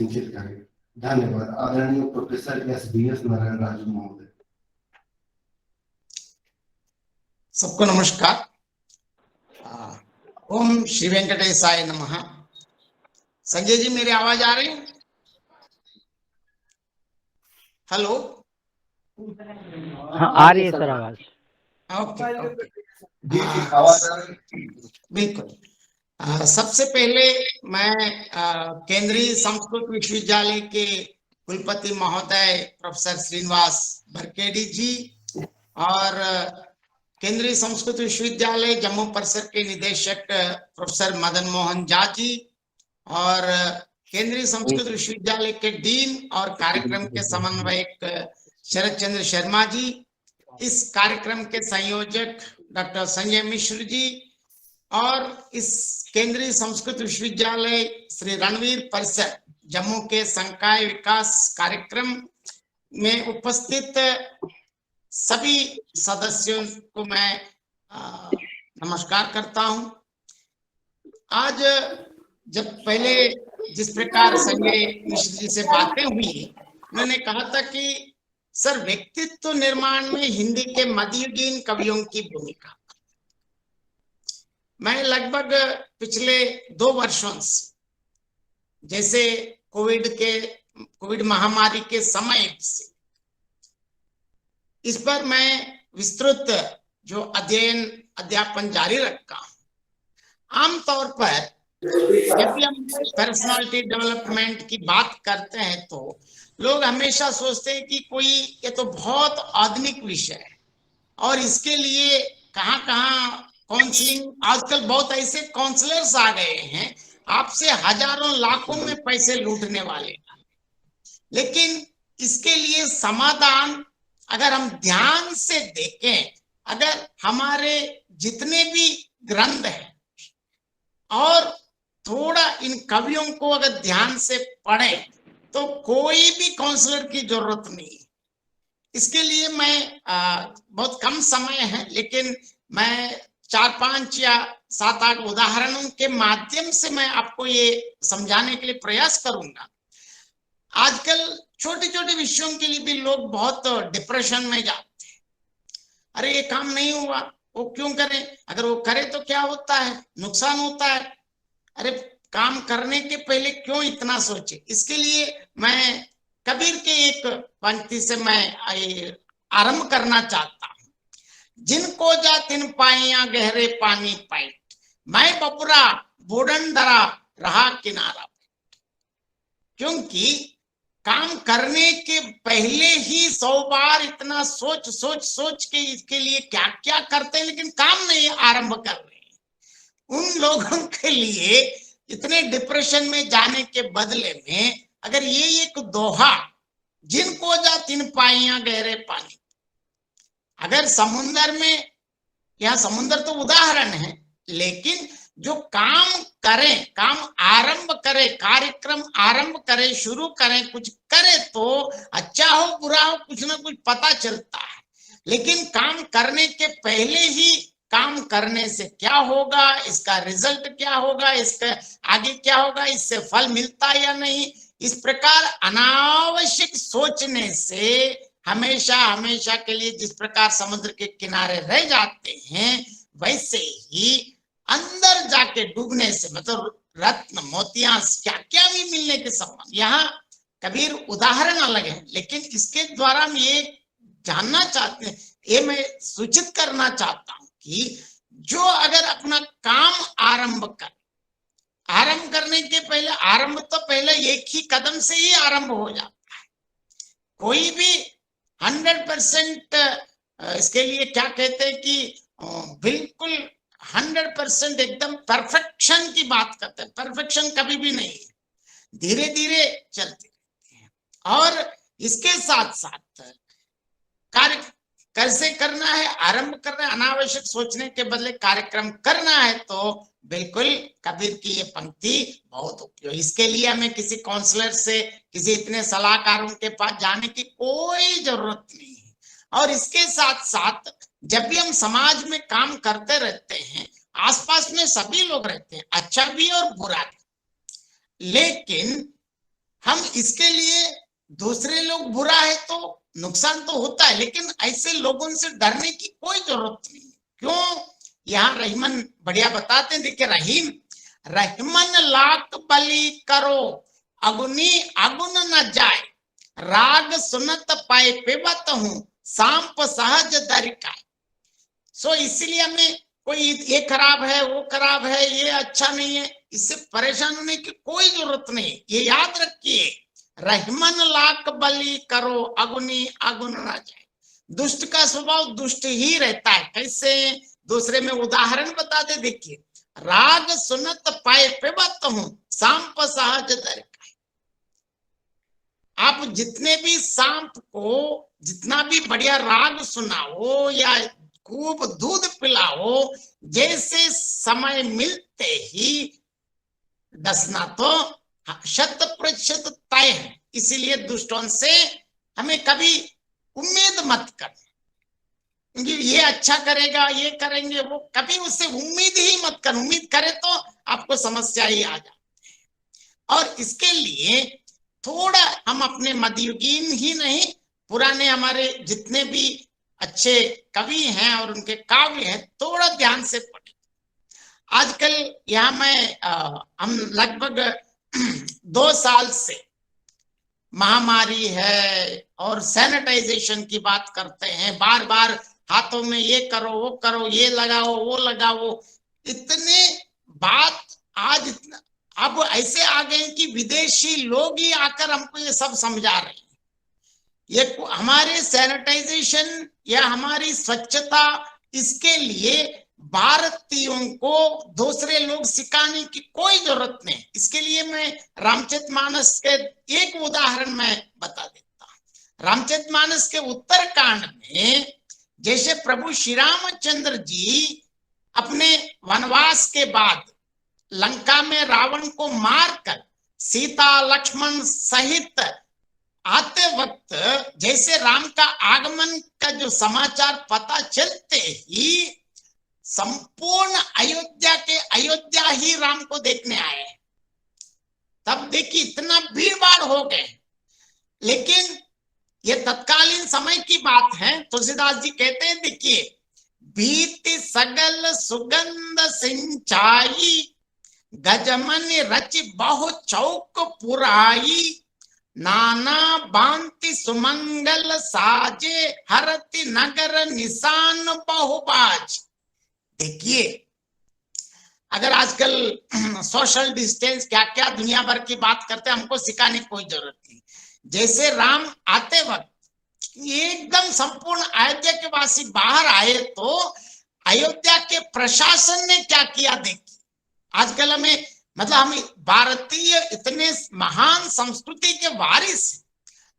किंचित करें। धन्यवाद। आदरणीय प्रोफेसर एस नारायण राजू महोदय। सबको नमस्कार। ओम श्री वेंकटेशाय नमः। संजय जी, मेरी आवाज आ रही है? हेलो। हाँ, आ रही है सर आवाज। ओके ओके, आवाज आ रही है? बिल्कुल। सबसे पहले मैं केंद्रीय संस्कृत विश्वविद्यालय के कुलपति महोदय प्रोफेसर श्रीनिवास बरकेडी जी और केंद्रीय संस्कृत विश्वविद्यालय जम्मू परिसर के निदेशक प्रोफेसर मदन मोहन झा जी और केंद्रीय संस्कृत विश्वविद्यालय के डीन और कार्यक्रम के समन्वयक शरद चंद्र शर्मा जी, इस कार्यक्रम के संयोजक डॉक्टर संजय मिश्र जी और इस केंद्रीय संस्कृत विश्वविद्यालय श्री रणवीर परिसर जम्मू के संकाय विकास कार्यक्रम में उपस्थित सभी सदस्यों को मैं नमस्कार करता हूं। आज जब पहले जिस प्रकार संजय मिश्र जी से बातें हुई, उन्होंने कहा था कि सर व्यक्तित्व निर्माण में हिंदी के मध्ययुगीन कवियों की भूमिका। मैं लगभग पिछले 2 वर्षों से, जैसे कोविड महामारी के समय से, इस पर मैं विस्तृत जो अध्यापन जारी रखा हूं। आमतौर पर जब भी हम पर्सनालिटी डेवलपमेंट की बात करते हैं तो लोग हमेशा सोचते हैं कि ये तो बहुत आधुनिक विषय है और इसके लिए कहाँ काउंसलिंग, आजकल बहुत ऐसे काउंसलर्स आ गए हैं आपसे हजारों लाखों में पैसे लूटने वाले। लेकिन इसके लिए समाधान अगर हम ध्यान से देखें, अगर हमारे जितने भी ग्रंथ हैं और थोड़ा इन कवियों को अगर ध्यान से पढ़ें तो कोई भी काउंसलर की जरूरत नहीं। इसके लिए मैं बहुत कम समय है, लेकिन मैं 4-5 या 7-8 उदाहरणों के माध्यम से मैं आपको ये समझाने के लिए प्रयास करूंगा। आजकल छोटे छोटे विषयों के लिए भी लोग बहुत डिप्रेशन में जाते हैं। अरे ये काम नहीं हुआ, वो क्यों करें, अगर वो करे तो क्या होता है, नुकसान होता है। अरे काम करने के पहले क्यों इतना सोचे। इसके लिए मैं कबीर के एक पंक्ति से मैं आरंभ करना चाहता हूं। जिनको जा तिन पाइया गहरे पानी पैठ, मैं बपुरा बूढ़न धरा रहा किनारा। क्योंकि काम करने के पहले ही 100 बार इतना सोच के इसके लिए क्या क्या करते हैं, लेकिन काम नहीं आरंभ कर रहे। उन लोगों के लिए इतने डिप्रेशन में जाने के बदले में अगर ये एक दोहा, जिनको जा तिन पाइया गहरे पानी, अगर समुद्र में, यह समुद्र तो उदाहरण है, लेकिन जो काम करें, काम आरंभ करे, कार्यक्रम आरंभ करे, शुरू करें, कुछ करे तो अच्छा हो बुरा हो कुछ ना कुछ पता चलता है। लेकिन काम करने के पहले ही काम करने से क्या होगा, इसका रिजल्ट क्या होगा, इसका आगे क्या होगा, इससे फल मिलता या नहीं, इस प्रकार अनावश्यक सोचने से हमेशा के लिए जिस प्रकार समुद्र के किनारे रह जाते हैं, वैसे ही अंदर जाके डूबने से, मतलब रत्न मोतियां क्या क्या भी मिलने के समान। यहाँ कबीर उदाहरण अलग है, लेकिन इसके द्वारा हम ये जानना चाहते हैं, ये मैं सूचित करना चाहता हूं कि जो अगर अपना काम आरंभ करने के पहले, आरंभ तो पहले एक ही कदम से ही आरंभ हो जाता है। कोई भी 100% इसके लिए क्या कहते हैं कि बिल्कुल 100% एकदम परफेक्शन की बात करते हैं। परफेक्शन कभी भी नहीं है, धीरे धीरे चलती रहती है। और इसके साथ साथ कार्य कैसे करना है, आरंभ करना है, अनावश्यक सोचने के बदले कार्यक्रम करना है, तो बिल्कुल कबीर की ये पंक्ति बहुत उपयोगी। इसके लिए हमें किसी काउंसलर से, किसी इतने सलाहकारों के पास जाने की कोई जरूरत नहीं है। और इसके साथ साथ जब भी हम समाज में काम करते रहते हैं, आसपास में सभी लोग रहते हैं, अच्छा भी और बुरा भी, लेकिन हम इसके लिए दूसरे लोग बुरा है तो नुकसान तो होता है, लेकिन ऐसे लोगों से डरने की कोई जरूरत नहीं। क्यों? यहाँ रहीमन बढ़िया बताते हैं, देखिए रहीम, रहमन लाख बलि करो अगुनी अगुन न जाए, राग सुनत पाए पेवत हूँ सांप सहज दरिकाए। सो इसलिए हमें कोई ये खराब है वो खराब है ये अच्छा नहीं है, इससे परेशान होने की कोई जरूरत नहीं। ये याद रखिए, रहमन लाख बलि करो अगुनी अगुन ना जाए। दुष्ट का स्वभाव दुष्ट ही रहता है। कैसे? दूसरे में उदाहरण बता दे, देखिए, राग सुनत पाए पेवत हूँ सांप सहज दरिकाए। आप जितने भी सांप को जितना भी बढ़िया राग सुनाओ या खूब दूध पिलाओ, जैसे समय मिलते ही डसना तो 100% तय है। इसीलिए दुष्टों से हमें कभी उम्मीद मत कर, क्योंकि ये अच्छा करेगा ये करेंगे वो, कभी उससे उम्मीद ही मत कर। उम्मीद करे तो आपको समस्या ही आ जाती है। और इसके लिए थोड़ा हम अपने मध्ययुगीन ही नहीं, पुराने हमारे जितने भी अच्छे कवि हैं और उनके काव्य हैं, थोड़ा ध्यान से पढ़े। आजकल यहाँ हम लगभग 2 साल से महामारी है और सैनिटाइजेशन की बात करते हैं, बार बार हाथों में ये करो वो करो, ये लगाओ वो लगाओ, इतने बात आज इतना अब ऐसे आ गए कि विदेशी लोग ही आकर हमको ये सब समझा रहे हैं। ये हमारे सैनिटाइजेशन या हमारी स्वच्छता, इसके लिए भारतीयों को दूसरे लोग सिखाने की कोई जरूरत नहीं। इसके लिए मैं रामचरितमानस के एक उदाहरण मैं बता देता हूं। रामचरितमानस के उत्तरकांड में जैसे प्रभु श्री रामचंद्र जी अपने वनवास के बाद लंका में रावण को मारकर सीता लक्ष्मण सहित आते वक्त जैसे राम का आगमन का जो समाचार पता चलते ही संपूर्ण अयोध्या ही राम को देखने आए। तब देखिए इतना भीड़ भाड़ हो गए, लेकिन ये तत्कालीन समय की बात है। तुलसीदास जी कहते हैं, देखिए, भीति सगल सुगंध सिंचाई, गजमन रच बहु चौक पुराई, नाना बांति सुमंगल साजे, हरति नगर निशान बहुबाज। देखिए, अगर आजकल सोशल डिस्टेंस क्या क्या दुनिया भर की बात करते हैं, हमको सिखाने की कोई जरूरत नहीं। जैसे राम आते वक्त एकदम संपूर्ण अयोध्या के वासी बाहर आए, तो अयोध्या के प्रशासन ने क्या किया देखिए। आजकल हमें मतलब हम भारतीय इतने महान संस्कृति के वारिस,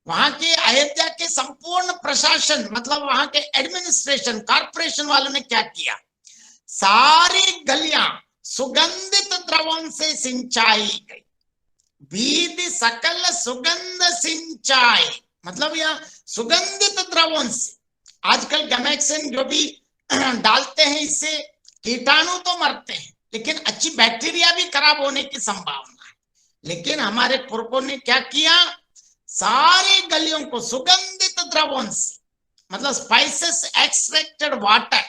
वहां के अयोध्या के संपूर्ण प्रशासन मतलब वहां के एडमिनिस्ट्रेशन कॉर्पोरेशन वालों ने क्या किया, सारी गलियां सुगंधित द्रवों से सिंचाई गई। बीद सकल सुगंध सिंचाई मतलब यहाँ सुगंधित द्रवों से। आजकल गैमेक्सिन जो भी डालते हैं, इससे कीटाणु तो मरते हैं, लेकिन अच्छी बैक्टीरिया भी खराब होने की संभावना है। लेकिन हमारे पुरखों ने क्या किया, सारी गलियों को सुगंधित द्रवों से, मतलब स्पाइसेस एक्सट्रैक्टेड वाटर।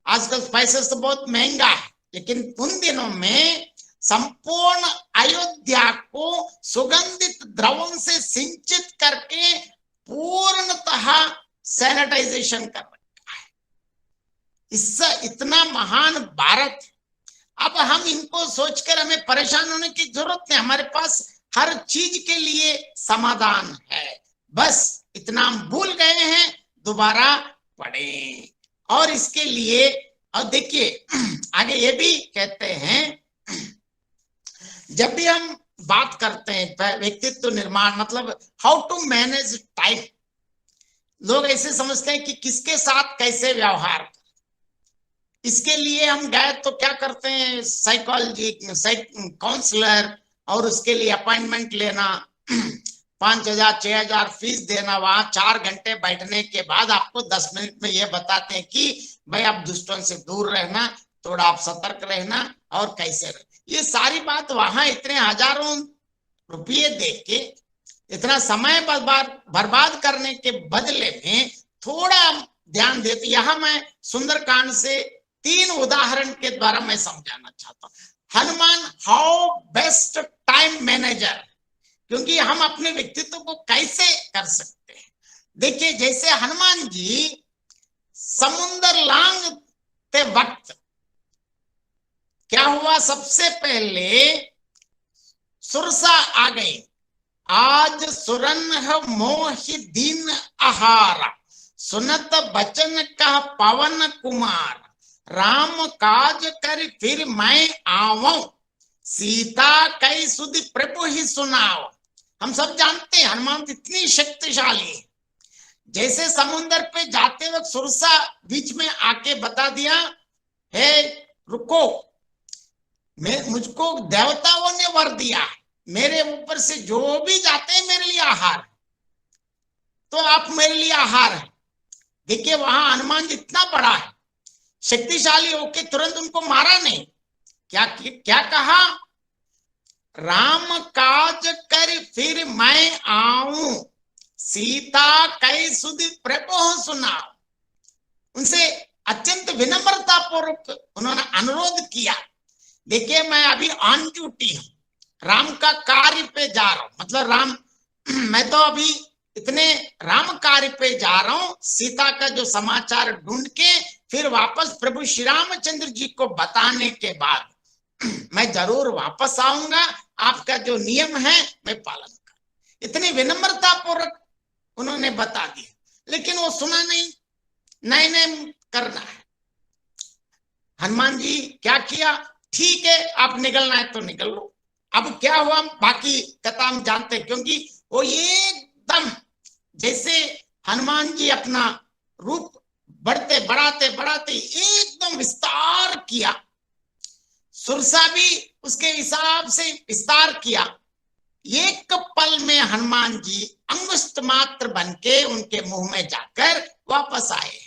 आजकल स्पाइसेस तो बहुत महंगा है, लेकिन उन दिनों में संपूर्ण अयोध्या को सुगंधित द्रवों से सिंचित करके पूर्णतः सैनिटाइजेशन कर रखा है। इससे इतना महान भारत। अब हम इनको सोचकर हमें परेशान होने की जरूरत नहीं, हमारे पास हर चीज के लिए समाधान है। बस इतना हम भूल गए हैं, दोबारा पढ़ें। और इसके लिए और देखिए आगे ये भी कहते हैं, जब भी हम बात करते हैं व्यक्तित्व निर्माण मतलब हाउ टू मैनेज टाइम, लोग ऐसे समझते हैं कि किसके साथ कैसे व्यवहार। इसके लिए हम गए तो क्या करते हैं, साइकोलॉजी काउंसलर, और उसके लिए अपॉइंटमेंट लेना, 5,000 6,000 फीस देना, वहां 4 घंटे बैठने के बाद आपको 10 मिनट में ये बताते हैं कि भाई आप दुष्टों से दूर रहना, थोड़ा आप सतर्क रहना और कैसे रहना। ये सारी बात वहां इतने हजारों रुपये दे के इतना समय बर्बाद करने के बदले में थोड़ा ध्यान देते। यहां मैं सुंदरकांड से 3 उदाहरण के द्वारा मैं समझाना चाहता हूं। Hanuman how best time manager, क्योंकि हम अपने व्यक्तित्व को कैसे कर सकते हैं। देखिए, जैसे हनुमान जी समुद्र लांघते वक्त क्या हुआ, सबसे पहले सुरसा आ गई। आज सुरन मोहि दीन आहारा, सुनत बचन कह पवन कुमार, राम काज कर फिर मैं आवऊं, सीता कई सुधि प्रभु ही सुनाओ। हम सब जानते हैं हनुमान इतनी शक्तिशाली है। जैसे समुद्र पे जाते वक्त सुरसा बीच में आके बता दिया, हे रुको, मुझको देवताओं ने वर दिया है, मेरे ऊपर से जो भी जाते हैं मेरे लिए आहार, तो आप मेरे लिए आहार है। देखिए, वहां हनुमान जितना बड़ा है, शक्तिशाली होके तुरंत उनको मारा नहीं। क्या कहा, राम काज कर फिर मैं आऊं, सीता कई सुधि प्रभु सुनाओ। उनसे अत्यंत विनम्रता पूर्वक उन्होंने अनुरोध किया, देखिए मैं अभी ऑन ड्यूटी हूं, राम का कार्य पे जा रहा हूं, मतलब राम मैं तो अभी इतने राम कार्य पे जा रहा हूं, सीता का जो समाचार ढूंढ के फिर वापस प्रभु श्री रामचंद्र जी को बताने के बाद मैं जरूर वापस आऊंगा, आपका जो नियम है मैं पालन कर। इतनी विनम्रता पूर्वक उन्होंने बता दिया, लेकिन वो सुना नहीं, नहीं करना है। हनुमान जी क्या किया, ठीक है आप निकलना है तो निकल लो। अब क्या हुआ बाकी कथा हम जानते हैं, क्योंकि वो एकदम जैसे हनुमान जी अपना रूप बढ़ते बढ़ाते एकदम विस्तार किया, सुरसा भी उसके हिसाब से विस्तार किया। एक पल में हनुमान जी अंगुष्ठ मात्र बनके उनके मुंह में जाकर वापस आए।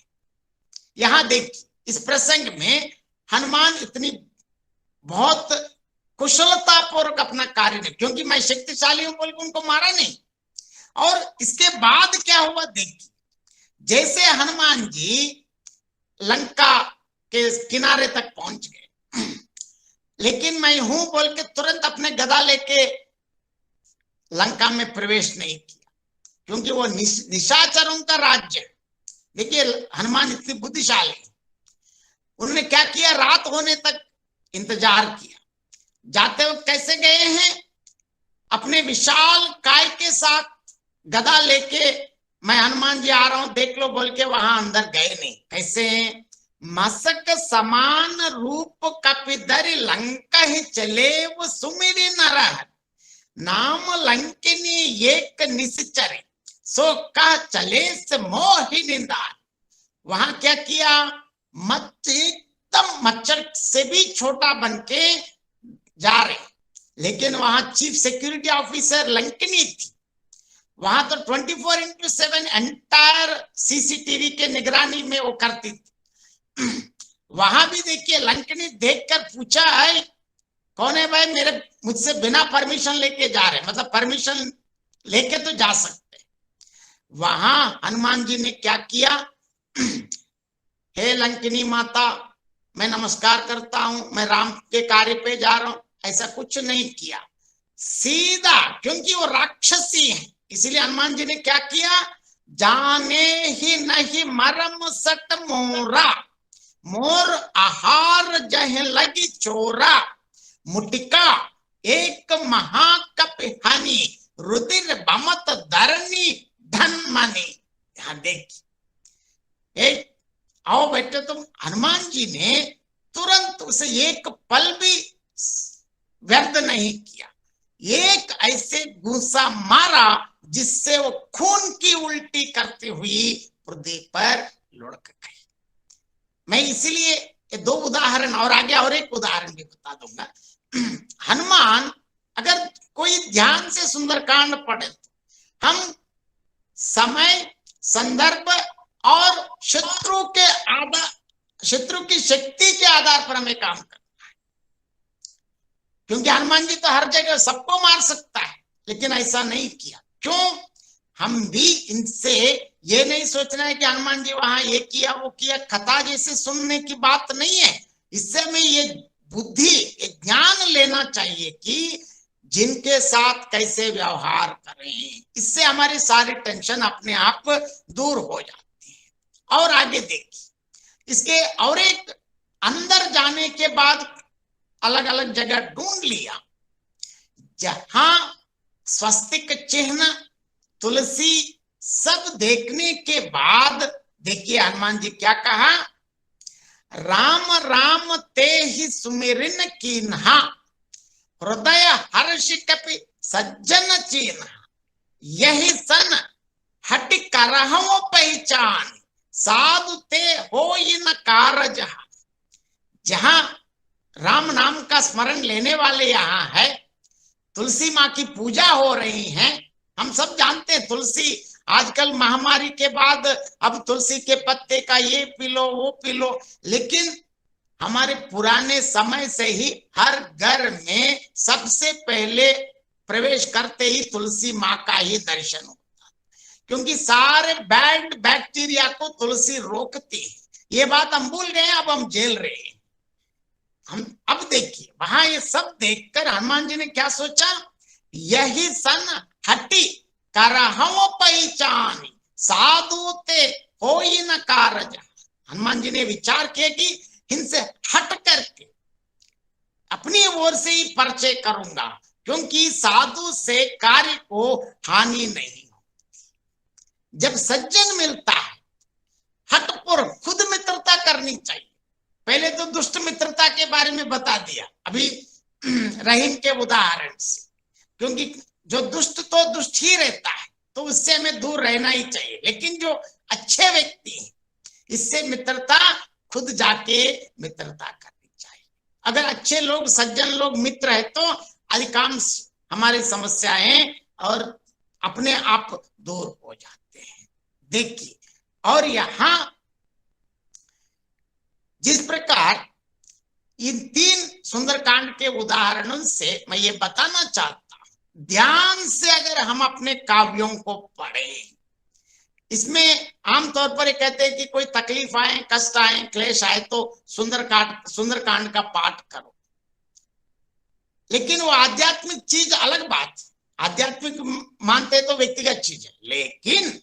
यहां देखिए, इस प्रसंग में हनुमान इतनी बहुत कुशलता पूर्वक अपना कार्य नहीं, क्योंकि मैं शक्तिशाली हूं बोल के उनको मारा नहीं। और इसके बाद क्या हुआ देखिए, जैसे हनुमान जी लंका के किनारे तक पहुंच गए, लेकिन मैं हूं बोल के तुरंत अपने गदा लेके लंका में प्रवेश नहीं किया, क्योंकि वो निशाचरों का राज्य। देखिए हनुमान इतनी बुद्धिशाली, उन्होंने क्या किया, रात होने तक इंतजार किया। जाते वक्त कैसे गए हैं, अपने विशाल काय के साथ गदा लेके, मैं हनुमान जी आ रहा हूं देख लो बोल के वहां अंदर गए नहीं। कैसे, मसक समान रूप कपिधर लंका ही चले वो सुमिरी नरहर, नाम लंकिनी एक निश्चरे, सो कह चले से मोहि निंदार। वहां क्या किया, एकदम मच्छर से भी छोटा बनके जा रहे, लेकिन वहां चीफ सिक्योरिटी ऑफिसर लंकिनी थी। वहां तो 24/7 एंटायर सीसीटीवी के निगरानी में वो करती थी। वहां भी देखिए लंकिनी देखकर पूछा है, कौन है भाई, मुझसे बिना परमिशन लेके जा रहे, मतलब परमिशन लेके तो जा सकते। वहां हनुमान जी ने क्या किया, हे लंकिनी माता मैं नमस्कार करता हूं, मैं राम के कार्य पे जा रहा हूं, ऐसा कुछ नहीं किया। सीधा, क्योंकि वो राक्षसी है, इसलिए हनुमान जी ने क्या किया, जाने ही नहीं मरम सट मोरा, मोर आहार जह लगी चोरा, मुटिका एक महाकपिहानी, रुधिर बमत धरनी धन मनी। यहां देखिए, आओ बेटे तुम, हनुमान जी ने तुरंत उसे एक पल भी व्यर्थ नहीं किया, एक ऐसे घूसा मारा जिससे वो खून की उल्टी करती हुई पृथ्वी पर लुढ़क गई। मैं इसीलिए ये 2 उदाहरण और आगे और एक उदाहरण भी बता दूंगा। हनुमान, अगर कोई ध्यान से सुंदरकांड पढ़े तो हम समय, संदर्भ और शत्रु की शक्ति के आधार पर हमें काम करना है, क्योंकि हनुमान जी तो हर जगह सबको मार सकता है, लेकिन ऐसा नहीं किया। क्यों? हम भी इनसे ये नहीं सोचना है कि हनुमान जी वहां ये किया वो किया, कथा जैसे सुनने की बात नहीं है। इससे हमें ये बुद्धि, ये ज्ञान लेना चाहिए कि जिनके साथ कैसे व्यवहार करें। इससे हमारी सारी टेंशन अपने आप दूर हो जाती है। और आगे देखिए, इसके और एक अंदर जाने के बाद अलग अलग जगह ढूंढ लिया जहां स्वस्तिक चिन्ह, तुलसी सब देखने के बाद देखिए हनुमान जी क्या कहा, राम राम ते ही सुमिरन कीन्हा, हृदय हर्ष कपि सज्जन चीन्हा, यही सन हट करहु पहचान, साधु ते हो न कारज। जहां राम नाम का स्मरण लेने वाले यहाँ है, तुलसी माँ की पूजा हो रही है। हम सब जानते हैं तुलसी आजकल महामारी के बाद अब तुलसी के पत्ते का ये पी लो वो पी लो, लेकिन हमारे पुराने समय से ही हर घर में सबसे पहले प्रवेश करते ही तुलसी माँ का ही दर्शन होता, क्योंकि सारे बैड बैक्टीरिया को तुलसी रोकती है। ये बात हम भूल गए, अब हम झेल रहे हैं। हम अब देखिए वहां ये सब देखकर हनुमान जी ने क्या सोचा, यही सन हटी करहु पहचान, साधु ते होई न कारज। हनुमान जी ने विचार किया कि इनसे हट करके अपनी ओर से ही परिचय करूंगा, क्योंकि साधु से कार्य को हानि नहीं होती। जब सज्जन मिलता है हटपुर खुद मित्रता करनी चाहिए। पहले तो दुष्ट मित्रता के बारे में बता दिया अभी रहीम के उदाहरण से, क्योंकि जो दुष्ट तो दुष्ट ही रहता है तो उससे हमें दूर रहना ही चाहिए। लेकिन जो अच्छे व्यक्ति हैं इससे मित्रता खुद जाके मित्रता करनी चाहिए। अगर अच्छे लोग सज्जन लोग मित्र है तो अधिकांश हमारी समस्याएं और अपने आप दूर हो जाते हैं। देखिए, और यहां जिस प्रकार इन 3 सुंदरकांड के उदाहरणों से मैं ये बताना चाहता हूं, ध्यान से अगर हम अपने काव्यों को पढ़ें, इसमें आमतौर पर ये कहते हैं कि कोई तकलीफ आए, कष्ट आए, क्लेश आए तो सुंदरकांड का पाठ करो। लेकिन वो आध्यात्मिक चीज अलग बात, आध्यात्मिक मानते तो व्यक्तिगत चीज है, लेकिन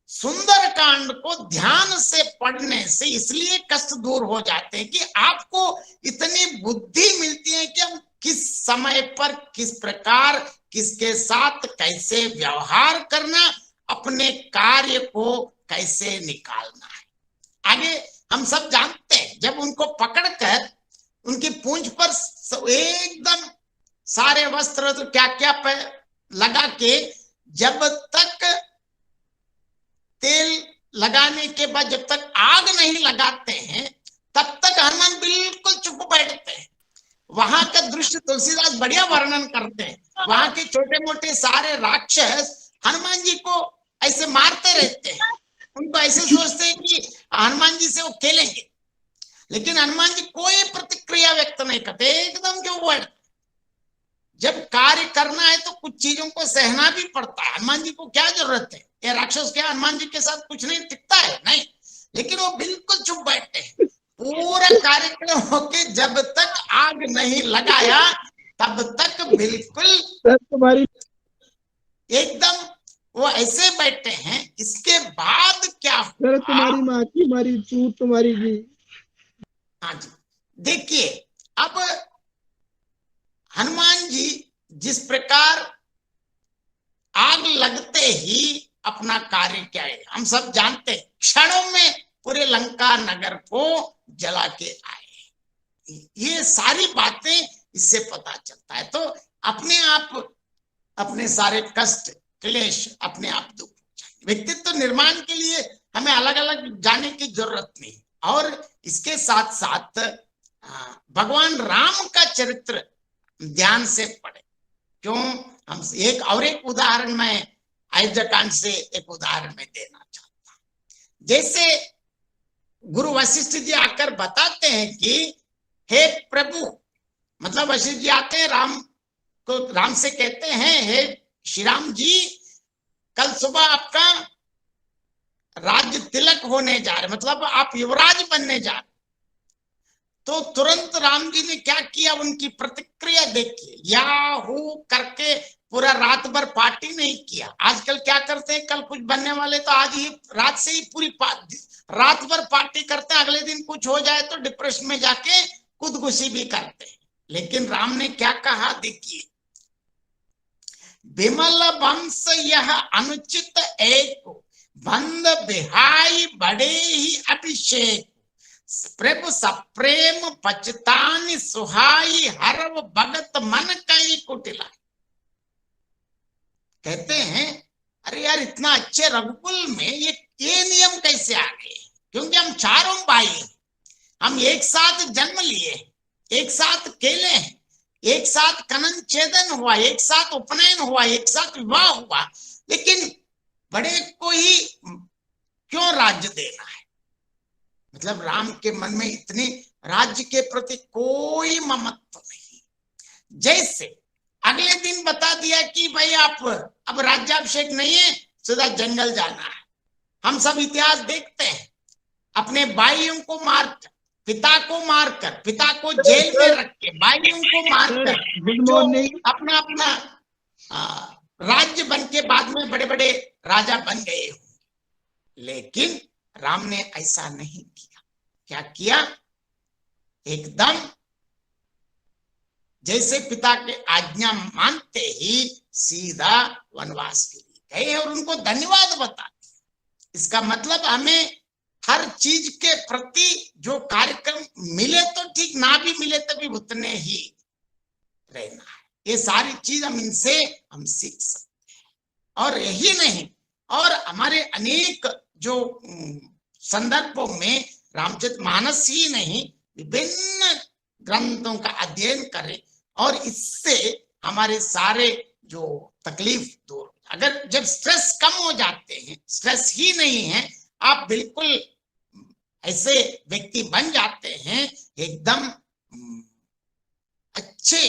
सुंदरकांड को ध्यान से पढ़ने से इसलिए कष्ट दूर हो जाते हैं कि आपको इतनी बुद्धि मिलती है कि हम किस समय पर किस प्रकार किसके साथ कैसे व्यवहार करना, अपने कार्य को कैसे निकालना है। आगे हम सब जानते हैं, जब उनको पकड़कर उनकी पूंछ पर एकदम सारे वस्त्र तो क्या क्या लगा के जब तक तेल लगाने के बाद जब तक आग नहीं लगाते हैं तब तक हनुमान बिल्कुल चुप बैठते हैं। वहां का दृश्य तुलसीदास बढ़िया वर्णन करते हैं। वहां के छोटे मोटे सारे राक्षस हनुमान जी को ऐसे मारते रहते हैं, उनको ऐसे सोचते हैं कि हनुमान जी से वो खेलेंगे, लेकिन हनुमान जी कोई प्रतिक्रिया व्यक्त नहीं करते, एकदम क्यों बैठते। जब कार्य करना है तो कुछ चीजों को सहना भी पड़ता है। हनुमान जी को क्या जरूरत है, ये राक्षस क्या हनुमान जी के साथ कुछ नहीं टिकता है, नहीं, लेकिन वो बिल्कुल चुप बैठते हैं। पूरा कार्यक्रम होके जब तक आग नहीं लगाया तब तक बिल्कुल तुम्हारी एकदम वो ऐसे बैठे हैं। इसके बाद क्या सर तुम्हारी माँ की मारी चूत तुम्हारी जी। हाँ जी, देखिए अब हनुमान जी जिस प्रकार आग लगते ही अपना कार्य क्या है हम सब जानते हैं, क्षणों में पूरे लंका नगर को जला के आए। ये सारी बातें इससे पता चलता है। तो अपने आप अपने सारे कष्ट क्लेश अपने आप दूर हो जाएंगे। व्यक्तित्व निर्माण के लिए हमें अलग अलग जाने की जरूरत नहीं। और इसके साथ साथ भगवान राम का चरित्र ध्यान से पढ़े। क्यों, हम एक उदाहरण मैं अयोध्या कांड से एक उदाहरण में देना चाहता हूं। जैसे गुरु वशिष्ठ जी आकर बताते हैं कि हे प्रभु, मतलब वशिष्ठ जी आते हैं राम को राम से कहते हैं, हे श्री राम जी, कल सुबह आपका राज्य तिलक होने जा रहे, मतलब आप युवराज बनने जा रहे। तो तुरंत राम जी ने क्या किया, उनकी प्रतिक्रिया देखिए, याहू करके पूरा रात भर पार्टी नहीं किया। आजकल क्या करते हैं, कल कुछ बनने वाले तो आज ही रात से ही पूरी रात भर पार्टी करते हैं, अगले दिन कुछ हो जाए तो डिप्रेशन में जाके खुदकुशी भी करते हैं। लेकिन राम ने क्या कहा देखिए, विमल वंश यह अनुचित एक, बंद बिहाई बड़े ही अभिषेक, प्रभु सप्रेम पचतानि सुहाई, हरव भगत मन कई कुटिला। कहते हैं अरे यार, इतना अच्छे रघुकुल में ये नियम कैसे आ गए, क्योंकि हम चारों भाई हैं, हम एक साथ जन्म लिए, एक साथ खेले हैं, एक साथ कनन छेदन हुआ, एक साथ उपनयन हुआ, एक साथ विवाह हुआ, लेकिन बड़े को ही क्यों राज्य देना है। मतलब राम के मन में इतने राज्य के प्रति कोई ममत्व नहीं। जैसे अगले दिन बता दिया कि भाई आप अब राज्याभिषेक नहीं है, सीधा जंगल जाना है। हम सब इतिहास देखते हैं, अपने भाइयों को मारकर, पिता को मारकर, पिता को जेल में रख के, भाइयों को मारकर जो अपना अपना राज्य बन के बाद में बड़े बड़े राजा बन गए। लेकिन राम ने ऐसा नहीं किया। क्या किया, एकदम जैसे पिता के आज्ञा मानते ही सीधा वनवास के लिए गए और उनको धन्यवाद बताते। इसका मतलब हमें हर चीज के प्रति जो कार्यक्रम मिले तो ठीक, ना भी मिले तभी उतने ही रहना है। ये सारी चीज हम सीख सकते हैं। और यही नहीं, और हमारे अनेक जो संदर्भों में रामचरितमानस ही नहीं, विभिन्न ग्रंथों का अध्ययन करें और इससे हमारे सारे जो तकलीफ दूर। अगर जब स्ट्रेस कम हो जाते हैं, स्ट्रेस ही नहीं है, आप बिल्कुल ऐसे व्यक्ति बन जाते हैं, एकदम अच्छे,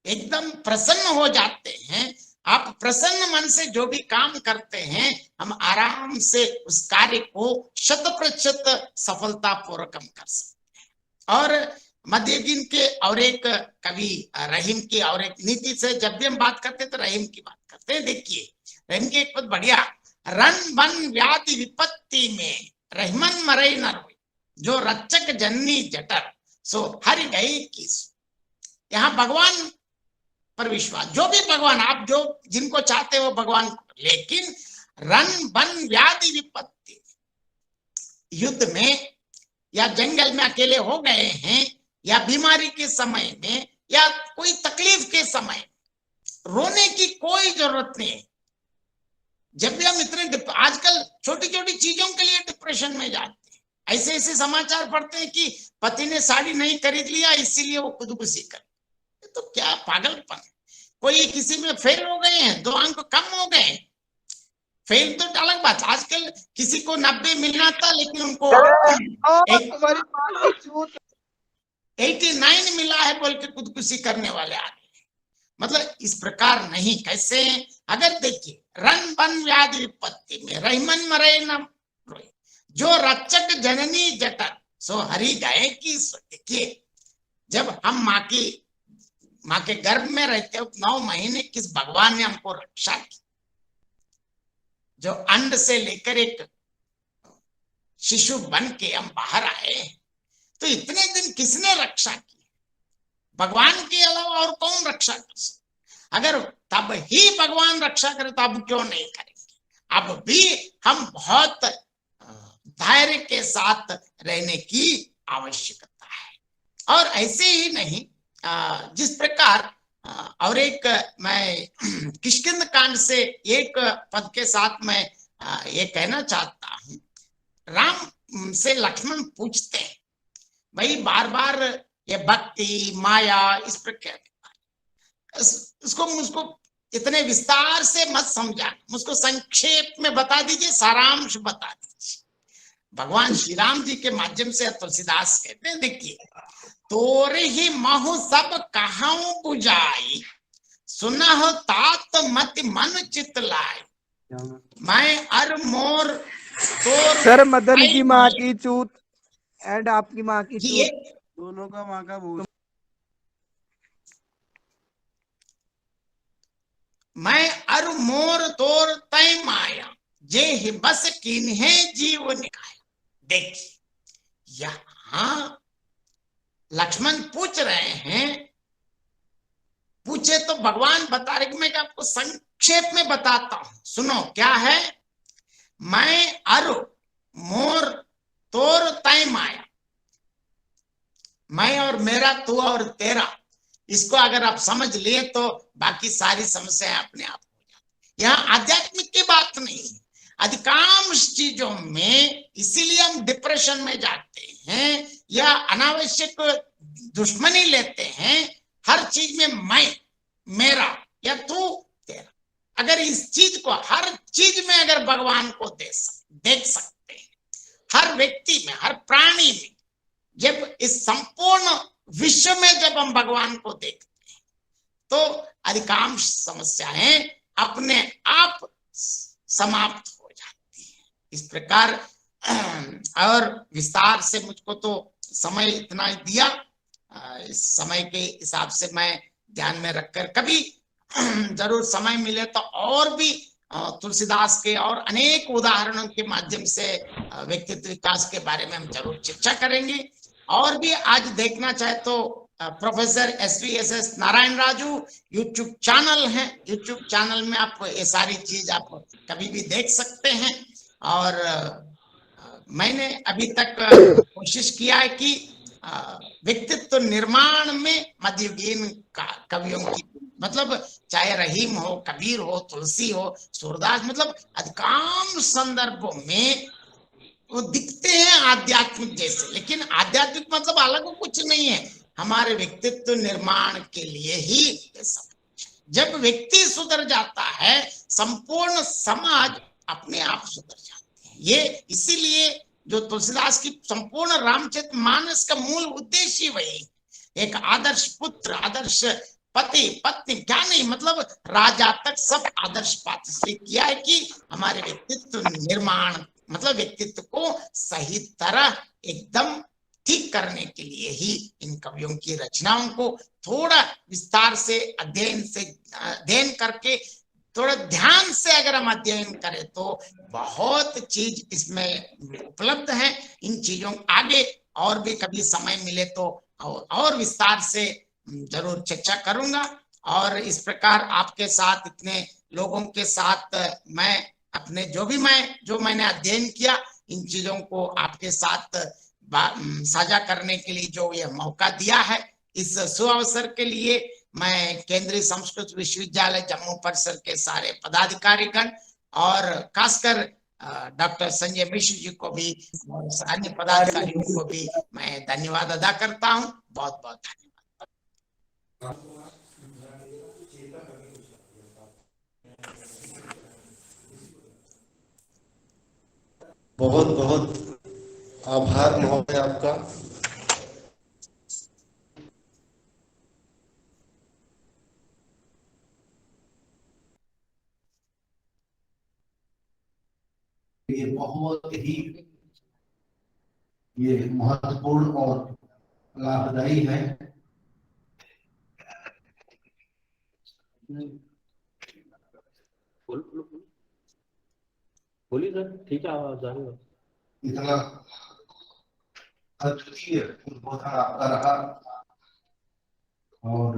एकदम प्रसन्न हो जाते हैं। आप प्रसन्न मन से जो भी काम करते हैं, हम आराम से उस कार्य को 100% सफलता पूर्वक हम कर सकते हैं। और मध्ययुगीन के और एक कवि रहीम की और एक नीति से जब भी हम बात करते हैं तो रहीम की बात करते हैं। देखिए रहीम की एक बहुत बढ़िया, रन बन व्याधि विपत्ति में रहमन मरई न रोई, जो रक्षक जननी जटर सो हरि गई की। यहाँ भगवान पर विश्वास, जो भी भगवान, आप जो जिनको चाहते हो भगवान, लेकिन रन बन व्याधि विपत्ति, युद्ध में या जंगल में अकेले हो गए हैं, या बीमारी के समय में, या कोई तकलीफ के समय, रोने की कोई जरूरत नहीं है। जब भी हम इतने आजकल छोटी छोटी चीजों के लिए डिप्रेशन में जाते हैं, ऐसे ऐसे समाचार पढ़ते हैं कि पति ने साड़ी नहीं खरीद लिया इसीलिए वो खुदकुशी कर, तो क्या पागलपन। कोई किसी में फेल हो गए हैं, 2 अंक कम हो गए, फेल तो अलग बात, आजकल किसी को 90 मिलना था लेकिन उनको 89 मिला है बोल के खुदकुशी करने वाले आ गए। मतलब इस प्रकार नहीं, कैसे हैं? अगर देखिए रन बन व्याधि विपत्ति में रहमन मरे न रोए, जो रक्षक जननी जटर सो हरि गए की। देखिए जब हम माँ के गर्भ में रहते हो 9 महीने, किस भगवान ने हमको रक्षा की। जो अंड से लेकर एक शिशु बन के हम बाहर आए, तो इतने दिन किसने रक्षा की? भगवान के अलावा और कौन रक्षा कर सकता? अगर तब ही भगवान रक्षा करे तो अब क्यों नहीं करेंगे? अब भी हम बहुत धैर्य के साथ रहने की आवश्यकता है। और ऐसे ही नहीं, जिस प्रकार और एक मैं किष्किंध कांड से एक पद के साथ मैं ये कहना चाहता हूं। राम से लक्ष्मण पूछते हैं, भाई बार बार ये भक्ति माया इस प्रकार, इसको मुझको इतने विस्तार से मत समझा, मुझको संक्षेप में बता दीजिए, सारांश बता दीजिए। भगवान श्री राम जी के माध्यम से तुलसीदास कहते हैं, देखिए तोरे ही महु सब कहाऊं बुझाई, सुनह तात मति मन चित लाए, मैं अर मोर तोर सर मदन की माँ माँ की चूत एंड आपकी माँ की ये चूत दोनों का माँ का भूत। मैं अर मोर तोर तय माया, जे ही बस किन्हे जीव निकाया। देखिए यहां लक्ष्मण पूछ रहे हैं, पूछे तो भगवान बता रहे कि मैं आपको संक्षेप में बताता हूं, सुनो क्या है। मैं अरु मोर तोर तय माया, मैं और मेरा, तू और तेरा, इसको अगर आप समझ लिए तो बाकी सारी समस्याएं अपने आप हो जाती। यहाँ आध्यात्मिक की बात नहीं है, अधिकांश चीजों में इसीलिए हम डिप्रेशन में जाते हैं या अनावश्यक दुश्मनी लेते हैं। हर चीज में मैं, मेरा या तू, तेरा। अगर इस चीज को, हर चीज में अगर भगवान को देख सकते हैं, हर व्यक्ति में, हर प्राणी में, जब इस संपूर्ण विश्व में जब हम भगवान को देखते हैं तो अधिकांश समस्याएं अपने आप समाप्त हो जाती हैं। इस प्रकार और विस्तार से मुझको तो समय इतना ही दिया, इस समय के हिसाब से मैं ध्यान में रखकर कभी जरूर समय मिले तो और भी तुलसीदास के और अनेक उदाहरणों के माध्यम से व्यक्तित्व विकास के बारे में हम जरूर चर्चा करेंगे। और भी आज देखना चाहे तो professor SVSS Narayan Raju YouTube channel है, यूट्यूब चैनल में आप ये सारी चीज आप कभी भी देख सकते हैं। और मैंने अभी तक कोशिश किया है कि व्यक्तित्व निर्माण में मध्ययुगीन कवियों की, मतलब चाहे रहीम हो, कबीर हो, तुलसी हो, सूरदास, मतलब अधिकांश संदर्भों में वो दिखते हैं आध्यात्मिक जैसे, लेकिन आध्यात्मिक मतलब अलग कुछ नहीं है, हमारे व्यक्तित्व निर्माण के लिए ही ये सब। जब व्यक्ति सुधर जाता है संपूर्ण समाज अपने आप सुधर जाती है। ये इसीलिए जो तुलसीदास की संपूर्ण रामचरितमानस का मूल उद्देश्य वही, एक आदर्श पुत्र, आदर्श पति पत्नी, क्या नहीं, मतलब राजा तक सब आदर्श पात्र से किया है कि हमारे व्यक्तित्व निर्माण, मतलब व्यक्तित्व को सही तरह एकदम ठीक करने के लिए ही इन कवियों की रचनाओं को थोड़ा विस्तार से अध्ययन करके, थोड़ा ध्यान से अगर हम अध्ययन करें तो बहुत चीज इसमें उपलब्ध है। इन चीजों आगे और भी कभी समय मिले तो और विस्तार से जरूर चर्चा करूंगा। और इस प्रकार आपके साथ, इतने लोगों के साथ मैं अपने जो मैंने अध्ययन किया, इन चीजों को आपके साथ साझा करने के लिए जो यह मौका दिया है, इस सुअवसर के लिए मैं केंद्रीय संस्कृत विश्वविद्यालय जम्मू परिसर के सारे पदाधिकारीगण और खासकर डॉक्टर संजय मिश्र जी को भी और अन्य पदाधिकारियों को भी मैं धन्यवाद अदा करता हूं। बहुत बहुत धन्यवाद। बहुत बहुत आभार महोदय आपका। ये बहुत ही महत्वपूर्ण और लाभदायी है। बोलिए सर, ठीक है, आवाज आ रही है। इतना अद्वितीय उद्बोधन आपका रहा। और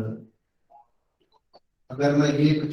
अगर मैं एक